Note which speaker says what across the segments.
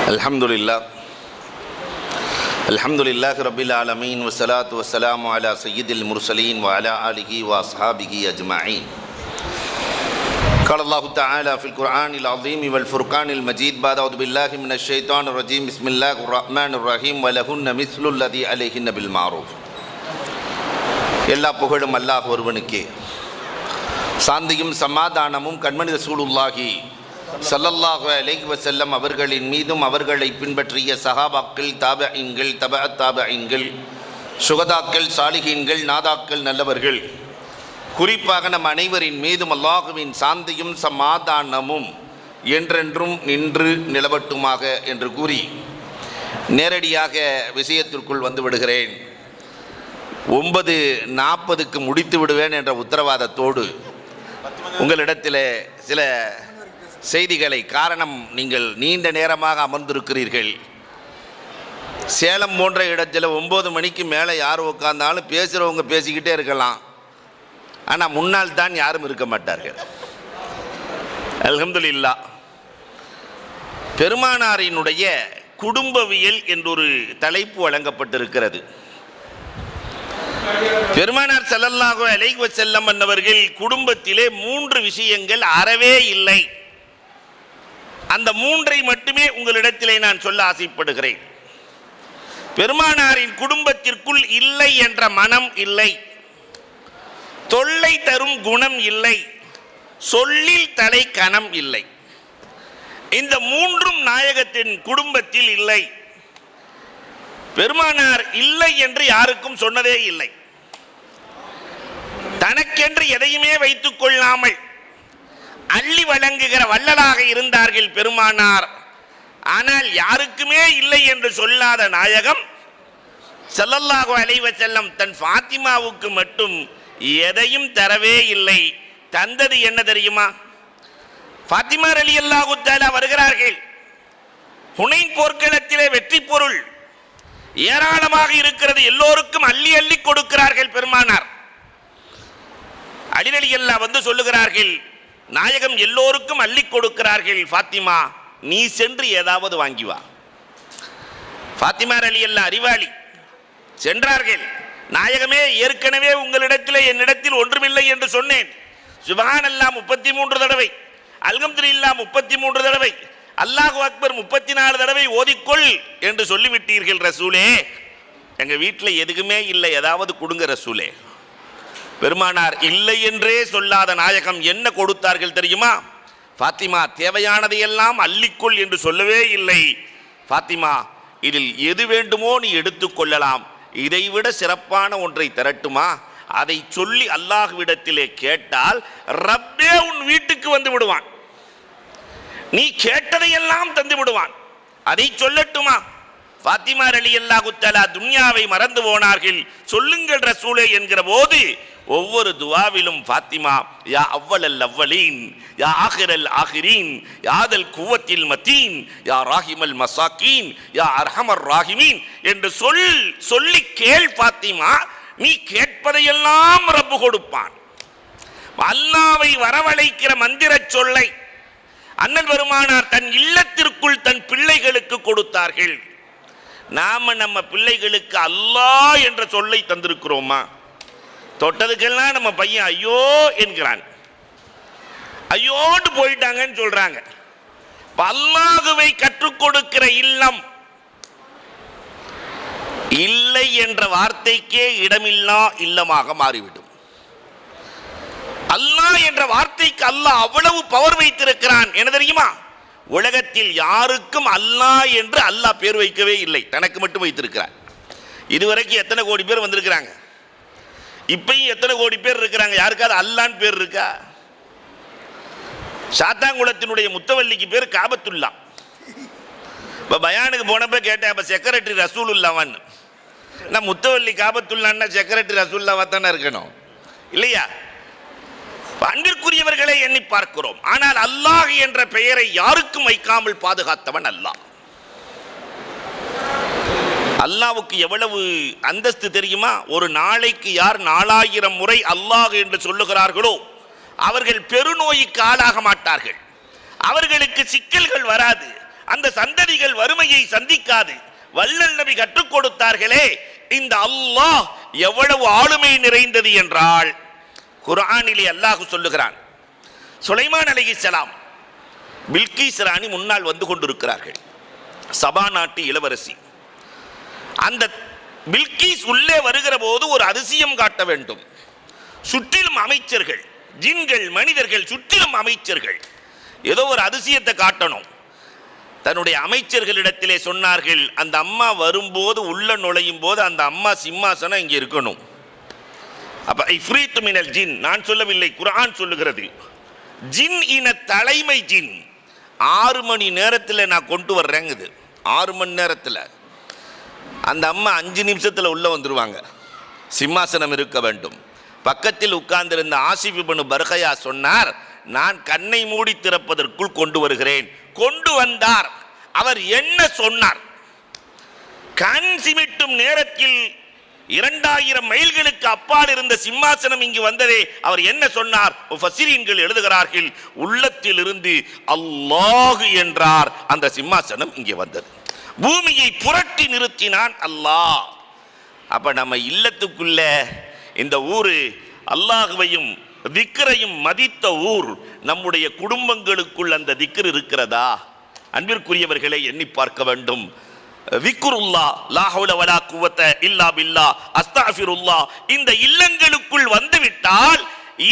Speaker 1: Alhamdulillah Rabbil Alameen wa salatu wa salamu ala sayyidil mursaleen wa ala alihi wa ashabihi ajma'in. Qala Allahu ta'ala fil Qur'anil azim wal furqanil majid ba'da a'udhu billahi minash shaitanir rajim bismillahir rahmanir rahim wa lahunna mithlu alladhi alayhinna bil ma'ruf. எல்லா புகழும் அல்லாஹ் ஒருவனுக்கே, சாந்தியும் சமாதானமும் கண்மணி ரசூலுல்லாஹி ஸல்லல்லாஹு அலைஹி வஸல்லம் அவர்களின் மீதும் அவர்களை பின்பற்றிய சஹாபாக்கள், தாபிஈன்கள், தபஅத் தாபிஈன்கள், சுகதாக்கள், சாலிஹீன்கள், நாதாக்கள், நல்லவர்கள், குறிப்பாக நம் அனைவரின் மீதும் அல்லாஹுவின் சாந்தியும் சமாதானமும் என்றென்றும் நின்று நிலவட்டுமாக என்று கூறி நேரடியாக விஷயத்திற்குள் வந்து விடுகிறேன். 9:40 முடித்து விடுவேன் என்ற உத்தரவாதத்தோடு உங்களிடத்தில் சில செய்திகளை, காரணம் நீங்கள் நீண்ட நேரமாக அமர்ந்திருக்கிறீர்கள். சேலம் போன்ற இடத்துல 9 மணிக்கு மேலே யார் உட்கார்ந்தாலும் பேசுகிறவங்க பேசிக்கிட்டே இருக்கலாம், ஆனால் முன்னால் தான் யாரும் இருக்க மாட்டார்கள். அல்ஹம்துலில்லாஹ். பெருமானாரினுடைய குடும்பவியல் என்றொரு தலைப்பு வழங்கப்பட்டிருக்கிறது. பெருமானார் ஸல்லல்லாஹு அலைஹி வஸல்லம் அவர்கள் குடும்பத்திலே 3 விஷயங்கள் அறவே இல்லை. அந்த 3ஐ மட்டுமே உங்களிடத்திலே நான் சொல்ல ஆசைப்படுகிறேன். பெருமானாரின் குடும்பத்திற்குள் இல்லை என்ற மனம் இல்லை, தொல்லை தரும் குணம் இல்லை, சொல்லில் தலை கணம் இல்லை. இந்த 3ம் நாயகத்தின் குடும்பத்தில் இல்லை. பெருமானார் இல்லை என்று யாருக்கும் சொன்னதே இல்லை. தனக்கென்று எதையுமே வைத்துக் கொள்ளாமல் அள்ளி வழங்குகிற வள்ளலாக இருந்தார்கள் பெருமானார். ஆனால் யாருக்குமே இல்லை என்று சொல்லாத நாயகம் ஸல்லல்லாஹு அலைஹி வஸல்லம் தன் ஃபாத்திமாவுக்கு மட்டும் எதையும் தரவே இல்லை. தந்தது என்ன தெரியுமா? ஃபாத்திமா ரலியல்லாஹு தஆலா வருகிறார்கள். ஹுனைன் போர்க்களத்திலே வெற்றி பொருள் ஏராளமாக இருக்கிறது. எல்லோருக்கும் அள்ளி அள்ளி கொடுக்கிறார்கள் பெருமானார். அலி ரலியல்லாஹு வந்து சொல்லுகிறார்கள், நாயகம் எல்லோருக்கும் அள்ளி கொடுக்கிறார்கள், ஃபாத்திமா நீ சென்று ஏதாவது வாங்கி வா. ஃபாத்திமா ரலியல்லாஹு அறிவாளி, சென்றார்கள். நாயகமே, ஏற்கனவே உங்களிடத்தில் என்னிடத்தில் ஒன்றுமில்லை என்று சொன்னேன். சுப்ஹானல்லாஹ் 33 தடவை, அல்ஹம்துலில்லாஹ் 33 தடவை, அல்லாஹு அக்பர் 34 தடவை ஓதிக்கொள் என்று சொல்லிவிட்டீர்கள் ரசூலே. எங்க வீட்டில் எதுக்குமே இல்லை, ஏதாவது கொடுங்க ரசூலே. பெருமானார் இல்லை என்றே சொல்லாத நாயகம் என்ன கொடுத்தார்கள் தெரியுமா? ஃபாத்திமா தேவையானதையெல்லாம் அள்ளிக்கொள் என்று சொல்லவே இல்லை. ஃபாத்திமா இதில் எது வேண்டுமோ நீ எடுத்துக்கொள்ளலாம், இதைவிட சிறப்பான ஒன்றை தரட்டுமா? அதை சொல்லி அல்லாஹ்விடத்திலே கேட்டால் ரப்பே உன் வீட்டுக்கு வந்து விடுவான், நீ கேட்டதையெல்லாம் தந்து விடுவான். அதை சொல்லட்டுமா? ஃபாத்திமா ரலியல்லாஹு தஆலா துன்யாவை மறந்து போனார்கள். சொல்லுங்கள் ரசூலே என்கிற போது ஒவ்வொரு துவாவிலும் ஃபாத்திமா யா அவ்வலல் அவ்வலீன், யா ஆகிரல் ஆகிரீன், யாதல் குவத்தில் மத்தீன், யா ராஹிமல் மசாக்கீன், யா அர்ஹமர் ராஹிமீன் என்று சொல்லி கேள் ஃபாத்திமா, நீ கேட்பதையெல்லாம் ரப்பு கொடுப்பான். அல்லாஹ்வை வரவழைக்கிற மந்திர சொல்லை அண்ணல் பெருமானார் தன் இல்லத்திற்குள் தன் பிள்ளைகளுக்கு கொடுத்தார்கள். நாம நம்ம பிள்ளைகளுக்கு அல்லாஹ் என்ற சொல்லை தந்திருக்கிறோமா? தொட்டதுக்கெல்லாம் நம்ம பையன் ஐயோ என்கிறான், ஐயோண்டு போயிட்டாங்கன்னு சொல்றாங்க. அல்லாஹ்வை கற்றுக் கொடுக்கிற இல்லம் இல்லை என்ற வார்த்தைக்கே இடமில்லா இல்லமாக மாறிவிடும். அல்லாஹ் என்ற வார்த்தைக்கு அல்லாஹ் அவ்வளவு பவர் வைத்திருக்கிறான். என்ன தெரியுமா? உலகத்தில் யாருக்கும் அல்லாஹ் என்று அல்லாஹ் பேர் வைக்கவே இல்லை, தனக்கு மட்டும் வைத்திருக்கிறார். இதுவரைக்கும் எத்தனை கோடி பேர் வந்திருக்கிறாங்க, இப்பயும் எத்தனை கோடி பேர் இருக்கிறாங்க, யாருக்காவது அல்லான்னு பேர் இருக்கா? சாத்தாங்குளத்தினுடைய முத்தவல்லிக்கு பேர் காபத்துல்லா. இப்போ பயானுக்கு போனப்ப கேட்டேன், அப்போ செக்ரட்டரி ரசூலுல்லாவான்னு. நான் முத்தவல்லி காபத்துல்லான்னா செக்ரட்டரி ரசூல்லாவா தானே இருக்கணும், இல்லையா? அன்பிற்குரியவர்களை எண்ணி பார்க்கிறோம். ஆனால் அல்லாஹ் என்ற பெயரை யாருக்கும் வைக்காமல் பாதுகாத்தவன் அல்லாஹ். அல்லாஹ்வுக்கு எவ்வளவு அந்தஸ்து தெரியுமா? ஒரு நாளைக்கு யார் 4000 முறை அல்லாஹ் என்று சொல்லுகிறார்களோ அவர்கள் பெருநோய்க்கு ஆளாக மாட்டார்கள், அவர்களுக்கு சிக்கல்கள் வராது, அந்த சந்ததிகள் வறுமையை சந்திக்காது. வள்ளல் நபி கற்றுக் கொடுத்தார்களே, இந்த அல்லாஹ் எவ்வளவு ஆளுமை நிறைந்தது என்றால், குர்ஆனிலே அல்லாஹ் சொல்லுகிறான், சுலைமான் அலைஹிஸ்ஸலாம் பில்கீஸ் ராணி முன்னால் வந்து கொண்டிருக்கிறார்கள், சபா நாட்டு இளவரசி. அந்த பில்கீஸ் உள்ளே வருகிற போது ஒரு அதிசயம் காட்ட வேண்டும். சுற்றிலும் அமைச்சர்கள், ஜின்கள், மனிதர்கள், சுற்றிலும் அமைச்சர்கள். ஏதோ ஒரு அதிசயத்தை காட்டணும். தன்னுடைய அமைச்சர்களிடத்திலே சொன்னார்கள், அந்த அம்மா வரும்போது, உள்ள நுழையும் போது அந்த அம்மா சிம்மாசனம் இங்கே இருக்கணும். அப்ப இஃப்ரீத்து மினல் ஜின், நான் சொல்லவில்லை, குர்ஆன் சொல்லுகிறது. ஜின் இன தலைமை ஜின் 6 மணி நேரத்தில் நான் கொண்டு வர்றேங்குது. 6 மணி நேரத்தில் அந்த அம்மா 5 நிமிஷத்தில் உள்ள வந்துருவாங்க. சிம்மாசனம் இருக்க வேண்டும். பக்கத்தில் உட்கார்ந்திருந்த ஆசிஃப் இப்னு பர்கயா சொன்னார், நான் கண்ணை மூடி திறப்பதற்குள் கொண்டு வருகிறேன். கொண்டு வந்தார். அவர் என்ன சொன்னார்? கண் சிமிட்டும் நேரத்தில் 2000 மைல்களுக்கு அப்பால் இருந்த சிம்மாசனம் இங்கு வந்ததே. அவர் என்ன சொன்னார்? முஃபஸ்ஸிரீன்கள் எழுதுகிறார்கள், உள்ளத்தில் இருந்து அல்லாஹ் என்றார். அந்த சிம்மாசனம் இங்கே வந்தது. பூமியை புரட்டி நிறுத்தினான் அல்லாஹ். அப்ப நம்ம இல்லத்துக்குள்ள இந்த ஊரு அல்லாஹ்வையும் திக்ரையும் மதித்த ஊர். நம்முடைய குடும்பங்களுக்குள் அந்த திக்ர் இருக்கிறதா? அன்பிற்குரியவர்களை எண்ணி பார்க்க வேண்டும். விக்ருல்லா, லா ஹவுல வலா குவத்த இல்லா பில்லா, அஸ்தக்ஃபிருல்லா இந்த இல்லங்களுக்குள் வந்துவிட்டால்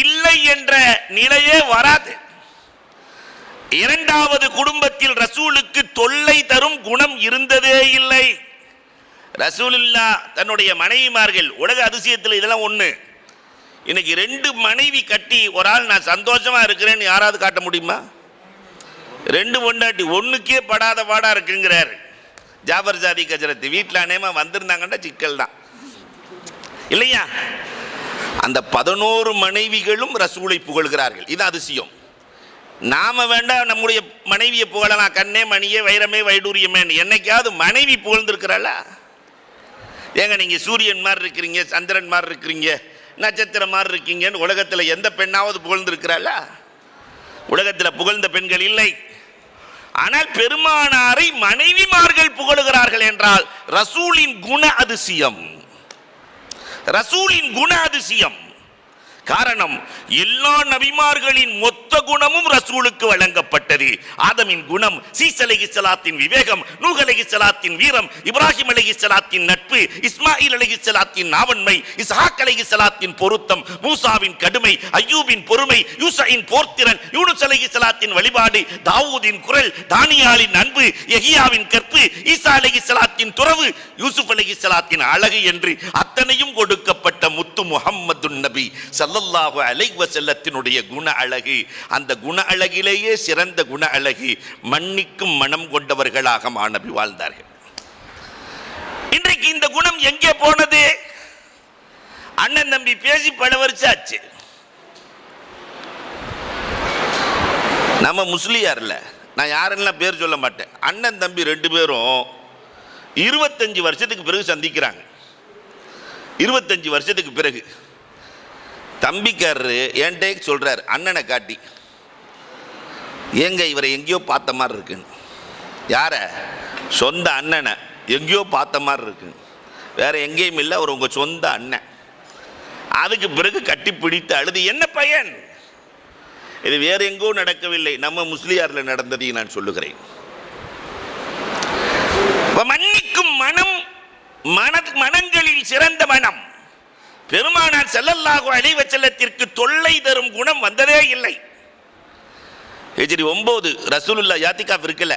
Speaker 1: இல்லை என்ற நிலையே வராது. இரண்டாவது குடும்பத்தில் ரசூலுக்கு தொல்லை தரும் குணம் இருந்ததே இல்லை. ரசூலுல்லாஹ் தன்னுடைய மனைவிமார்கள், உலக அதிசயத்தில் இதெல்லாம் ஒண்ணு. இன்னைக்கு 2 மனைவி கட்டி ஒரு ஆள் நான் சந்தோஷமா இருக்கிறேன்னு யாராவது காட்ட முடியுமா? 2 பொண்டாட்டி ஒண்ணுக்கே படாத பாடா இருக்குங்கிறார் ஜாபர் சாதி கஜரத்து. வீட்டில் அநேகமா வந்திருந்தாங்கன்னா சிக்கல் தான் இல்லையா? அந்த 11 மனைவிகளும் ரசூலை புகழ்கிறார்கள். இது அதிசயம். நாம வேண்டாம் நம்முடைய மனைவியை புகழலாம், கண்ணே மணியே வைரமே வைடூரியமே. என்னைக்காவது மனைவி புகழ்ந்திருக்கிறாளா? ஏங்க நீங்க சூரியன் மாதிரி இருக்கிறீங்க, சந்திரன் மாதிரி இருக்கிறீங்க, நட்சத்திரம் மாதிரி இருக்கீங்கன்னு உலகத்தில் எந்த பெண்ணாவது புகழ்ந்திருக்கிறாளா? உலகத்தில் புகழ்ந்த பெண்கள் இல்லை. ஆனால் பெருமானாரை மனைவிமார்கள் புகழுகிறார்கள் என்றால் ரசூலின் குண அதிசயம். ரசூலின் குண அதிசயம். காரணம், எல்லா நபிமார்களின் மொத்த குணமும் ரசூலுக்கு வழங்கப்பட்டது. ஆதமின் குணம், சீஸ் அலைஹிஸ்ஸலாத்தின் விவேகம், நூஹ் அலைஹிஸ்ஸலாத்தின் வீரம், இப்ராஹிம் அலைஹிஸ்ஸலாத்தின் நட்பு, இஸ்மாயில் அலைஹிஸ்ஸலாத்தின் நாவன்மை, இஸ்ஹாக் அலைஹிஸ்ஸலாத்தின் பொருத்தம், மூசாவின் கடுமை, அய்யூபின் பொறுமை, யூசையின் போர்த்திறன், யூனுஸ் அலைஹிஸ்ஸலாத்தின் வழிபாடு, தாவூதின் குரல், தானியாலின் அன்பு, யஹியாவின் கற்பு, ஈசா அலைஹிஸ்ஸலாத்தின் துறவு, யூசுப் அலைஹிஸ்ஸலாத்தின் அழகு என்று அத்தனையும் கொடுக்கப்பட்ட முத்து முஹம்மதுன் நபி ஸல்லல்லாஹு அலைஹி வஸல்லத்தினுடைய குண அழகு. அந்த குண அழகிலேயே சிறந்த குண அழகு, மன்னிக்கும் மனம் கொண்டவர்களாக மாநபி வாழ்ந்தார்கள். இன்றைக்கு இந்த குணம் எங்கே போனது? அண்ணன் தம்பி பேசி பல வருஷம் ஆச்சு. நம்ம முஸ்லியார்ல, நான் யாரெல்லாம் பேர் சொல்ல மாட்டேன், அண்ணன் தம்பி 2 பேரும் 25 வருஷத்துக்கு பிறகு சந்திக்கிறாங்க. 25 வருஷத்துக்கு பிறகு தம்பிக்காரரு என்கிட்ட சொல்றார், அண்ணனை காட்டி, ஏங்க இவரை எங்கேயோ பார்த்த மாதிரி இருக்குன்னு. யார? சொந்த அண்ணனை எங்கேயோ பார்த்த மாதிரி இருக்குன்னு. வேற எங்கேயும் இல்லை, அவர் உங்க சொந்த அண்ணன். அதுக்கு பிறகு கட்டி பிடித்து அழுது, என்ன பையன்? இது வேற எங்கோ நடக்கவில்லை, நம்ம முஸ்லியார்ல நடந்ததை நான் சொல்லுகிறேன். மன்னிக்கும் மனம், மனங்களில் சிறந்த மனம். பெருமானார் ஸல்லல்லாஹு அலைஹி வஸல்லத்திற்கு தொல்லை தரும் குணம் வந்ததே இல்லை. ஹிஜ்ரி 9 ரசூலுல்லாஹ் யாத்திகாஃப் இருக்கல.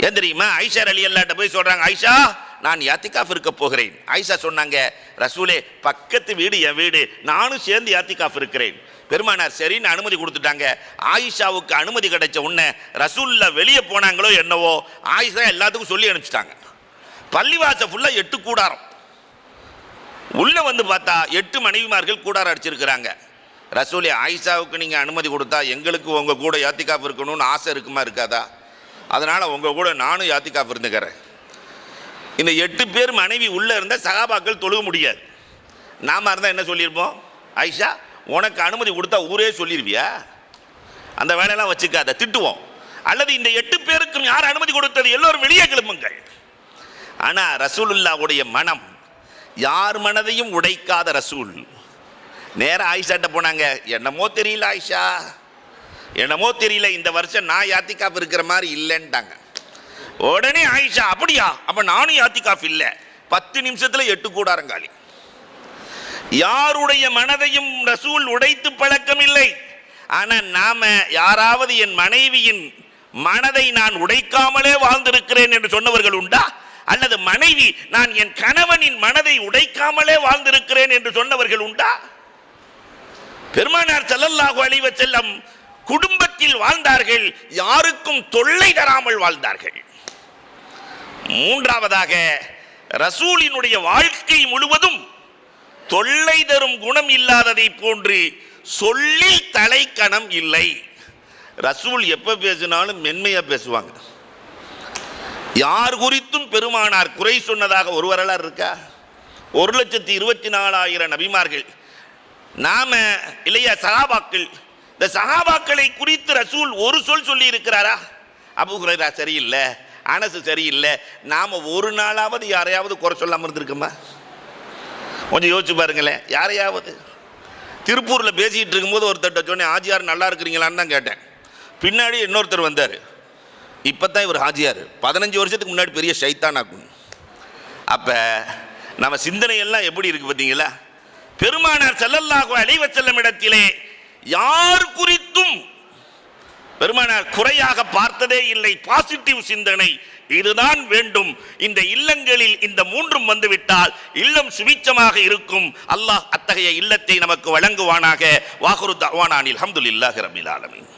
Speaker 1: ஏன் தெரியுமா? ஆயிஷா ரலியல்லாஹு போய் சொல்றாங்க, ஆயிஷா நான் யாத்திகாஃப் இருக்க போகிறேன். ஆயிஷா சொன்னாங்க, ரசூலே பக்கத்து வீடு என் வீடு, நானும் சேர்ந்து யாத்திகாஃப் இருக்கிறேன். பெருமானார் சரின்னு அனுமதி கொடுத்துட்டாங்க. ஆயிஷாவுக்கு அனுமதி கிடைச்ச உடனே ரசூலுல்லாஹ் வெளியே போனாங்களோ என்னவோ, ஆயிஷா எல்லாத்துக்கும் சொல்லி அனுப்பிச்சிட்டாங்க. பள்ளிவாசல் ஃபுல்லா 8 கூடாரம். உள்ள வந்து பார்த்தா 8 மனைவிமார்கள் கூடாரம் அடிச்சிருக்கிறாங்க. ரசூலே, ஆயிஷாவுக்கு நீங்க அனுமதி கொடுத்தா எங்களுக்கு உங்க கூட யாத்திகாஃப் இருக்கணும்னு ஆசை இருக்குமா இருக்காதா? அதனால உங்க கூட நானும் யாத்திகாஃப் இருந்துக்கிறேன். இந்த 8 பேர் மனைவி உள்ள இருந்தா சஹாபாக்கள் தொழுக முடியாது. நாம இருந்தா என்ன சொல்லியிருப்போம்? ஆயிஷா உனக்கு அனுமதி கொடுத்தா ஊரே சொல்லிருவியா? அந்த வேலையெல்லாம் வச்சுக்காத, திட்டுவோம். அல்லது இந்த 8 பேருக்கும் யார் அனுமதி கொடுத்தது? எல்லோரும் வெளியே கிளம்புங்கள். ஆனா ரசூலுல்லாஹ்வுடைய மனம் யார் மனதையும் உடைக்காத ரசூல் நேரா ஆயிஷாட்ட போனாங்க. என்னமோ தெரியல ஆயிஷா, என்னமோ தெரியல, இந்த வருஷம் நான் யாத்திகாஃப் இருக்கிற மாதிரி இல்லைன்ட்டாங்க. உடனே ஆயிஷா, அப்படியா, அப்ப நானும் யாத்திகாஃப் இல்லை. 10 நிமிஷத்துல 8 கூடாரங்காலி. யாருடைய மனதையும் ரசூல் உடைத்து பழக்கம் இல்லை. ஆனா நாம யாராவது என் மனைவியின் மனதை நான் உடைக்காமலே வாழ்ந்திருக்கிறேன் என்று சொன்னவர்கள் உண்டா? அல்லது மனைவி நான் என் கணவனின் மனதை உடைக்காமலே வாழ்ந்திருக்கிறேன் என்று சொன்னவர்கள் உண்டா? பெருமானார் ஸல்லல்லாஹு அலைஹி வஸல்லம் குடும்பத்தில் வாழ்ந்தார்கள், யாருக்கும் தொல்லை தராமல் வாழ்ந்தார்கள். மூன்றாவதாக ரசூலினுடைய வாழ்க்கை முழுவதும் தொல்லை தரும் குணம் இல்லாததை போன்று சொல்லி தலைக்கணம் இல்லை. ரசூல் எப்ப பேசினாலும் மென்மையா பேசுவாங்க. யார் குறித்தும் பெருமானார் குறை சொன்னதாக ஒரு வரலாறு இருக்கா? 1,24,000 நபிமார்கள் நாம இல்லையா சஹாபாக்கள், இந்த சஹாபாக்களை குறித்து ரசூல் ஒரு சொல் சொல்லி இருக்கிறாரா? அபூ ஹுரைரா சரியில்லை, அனஸ் சரியில்லை, நாம ஒரு நாளாவது யாரையாவது குறை சொல்லாம இருந்திருக்குமா? கொஞ்சம் யோசிச்சு பாருங்களேன். யாரையாவது திருப்பூர்ல பேசிட்டு இருக்கும்போது ஒருத்தர் சொன்னேன், ஆஜியார் நல்லா இருக்கிறீங்களான்னு தான் கேட்டேன். பின்னாடி இன்னொருத்தர் வந்தார், இப்பதான் இவர் ஹாஜியார், 15 வருஷத்துக்கு முன்னாடி பெரிய ஷைத்தான் ஆக்கும். அப்ப நம்ம சிந்தனை எல்லாம் எப்படி இருக்கு பார்த்தீங்களா? பெருமானார் ஸல்லல்லாஹு அலைஹி வஸல்லம் இடத்திலே யார் குறித்தும் பெருமானார் குறையாக பார்த்ததே இல்லை. பாசிட்டிவ் சிந்தனை, இதுதான் வேண்டும். இந்த இல்லங்களில் இந்த 3ம் வந்துவிட்டால் இல்லம் சுபிச்சமாக இருக்கும். அல்லாஹ் அத்தகைய இல்லத்தை நமக்கு வழங்குவானாக. வாஹிரு தஅவானா அல்ஹம்துலில்லாஹி ரப்பில் ஆலமீன்.